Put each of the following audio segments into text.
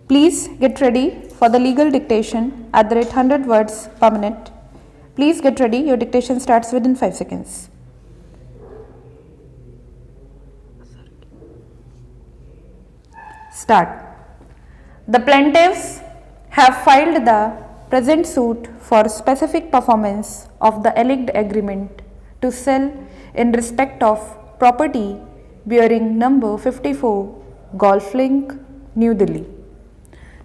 Please get ready for the legal dictation at the rate 100 words per minute. Please get ready. Your dictation starts within 5 seconds. Start. The plaintiffs have filed the present suit for specific performance of the alleged agreement to sell in respect of property bearing number 54 Golf Link, New Delhi.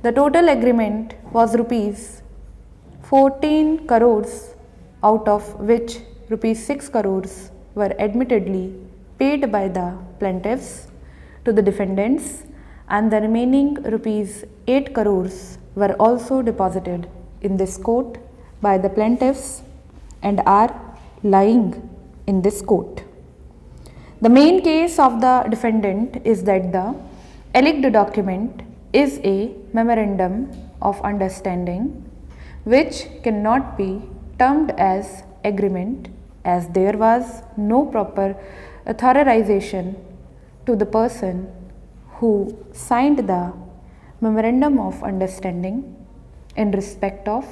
The total agreement was rupees 14 crores, out of which rupees 6 crores were admittedly paid by the plaintiffs to the defendants, and the remaining rupees 8 crores were also deposited in this court by the plaintiffs and are lying in this court. The main case of the defendant is that the alleged document is a memorandum of understanding which cannot be termed as agreement, as there was no proper authorization to the person who signed the memorandum of understanding in respect of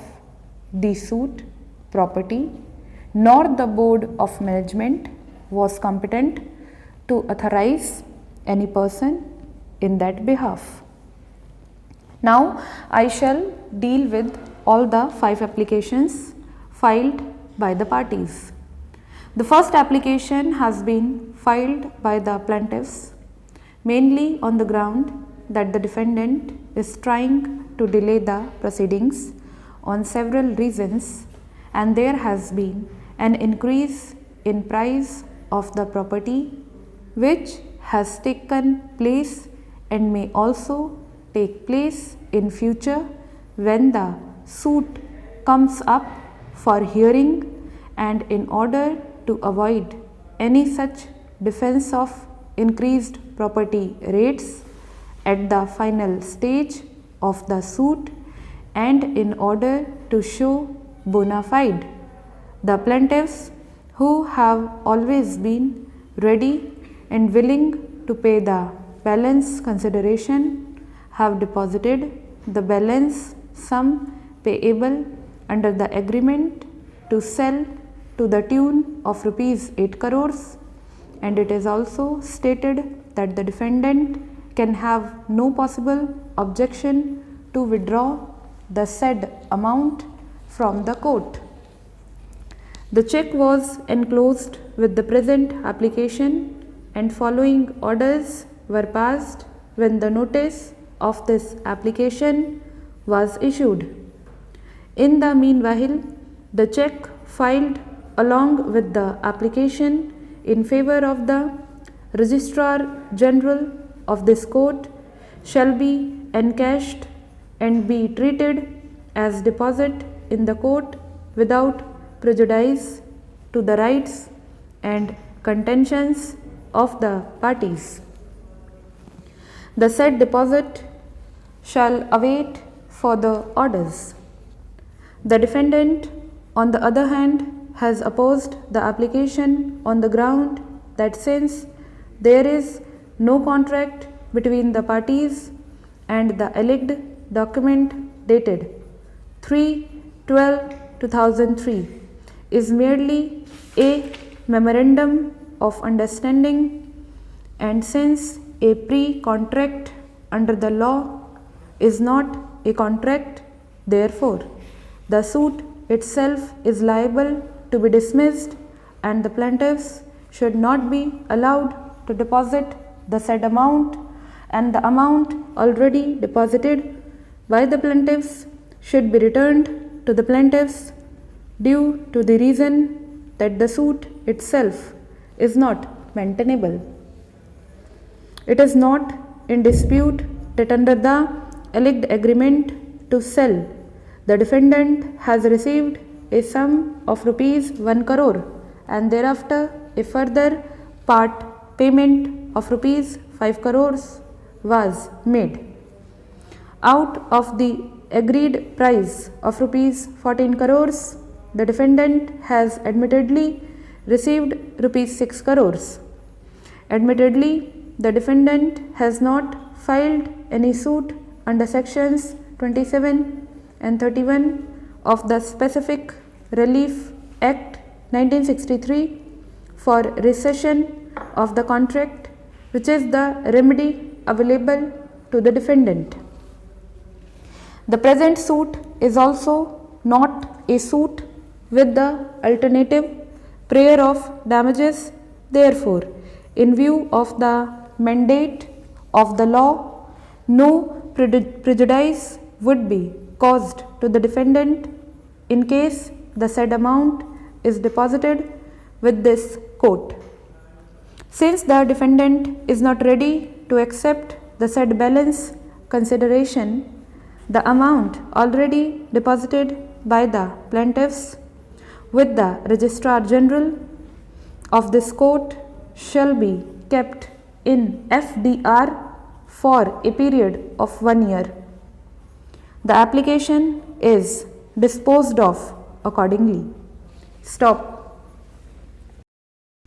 the suit property, nor the board of management was competent to authorize any person in that behalf. Now I shall deal with all the 5 applications filed by the parties. The first application has been filed by the plaintiffs mainly on the ground that the defendant is trying to delay the proceedings on several reasons, and there has been an increase in price of the property which has taken place and may also take place in future when the suit comes up for hearing, and in order to avoid any such defense of increased property rates at the final stage of the suit, and in order to show bona fide, the plaintiffs, who have always been ready and willing to pay the balance consideration, have deposited the balance sum payable under the agreement to sell to the tune of rupees 8 crores, and it is also stated that the defendant can have no possible objection to withdraw the said amount from the court. The check was enclosed with the present application, and following orders were passed when the notice of this application was issued. In the meanwhile, the check filed along with the application in favor of the Registrar General of this court shall be encashed and be treated as deposit in the court without prejudice to the rights and contentions of the parties. The said deposit shall await further orders. The defendant, on the other hand, has opposed the application on the ground that since there is no contract between the parties and the alleged document dated 3/12/2003 is merely a memorandum of understanding, and since a pre-contract under the law is not a contract, therefore the suit itself is liable to be dismissed, and the plaintiffs should not be allowed to deposit the said amount, and the amount already deposited by the plaintiffs should be returned to the plaintiffs due to the reason that the suit itself is not maintainable. It is not in dispute that under the alleged agreement to sell, the defendant has received a sum of rupees 1 crore, and thereafter a further part payment of rupees 5 crores was made. Out of the agreed price of rupees 14 crores, the defendant has admittedly received rupees 6 crores. Admittedly, the defendant has not filed any suit under sections 27 and 31 of the Specific Relief Act 1963 for rescission of the contract, which is the remedy available to the defendant. The present suit is also not a suit with the alternative prayer of damages. Therefore, in view of the mandate of the law, no prejudice would be caused to the defendant in case the said amount is deposited with this court. Since the defendant is not ready to accept the said balance consideration, the amount already deposited by the plaintiffs with the Registrar General of this court shall be kept in FDR for a period of 1 year. The application is disposed of accordingly. Stop.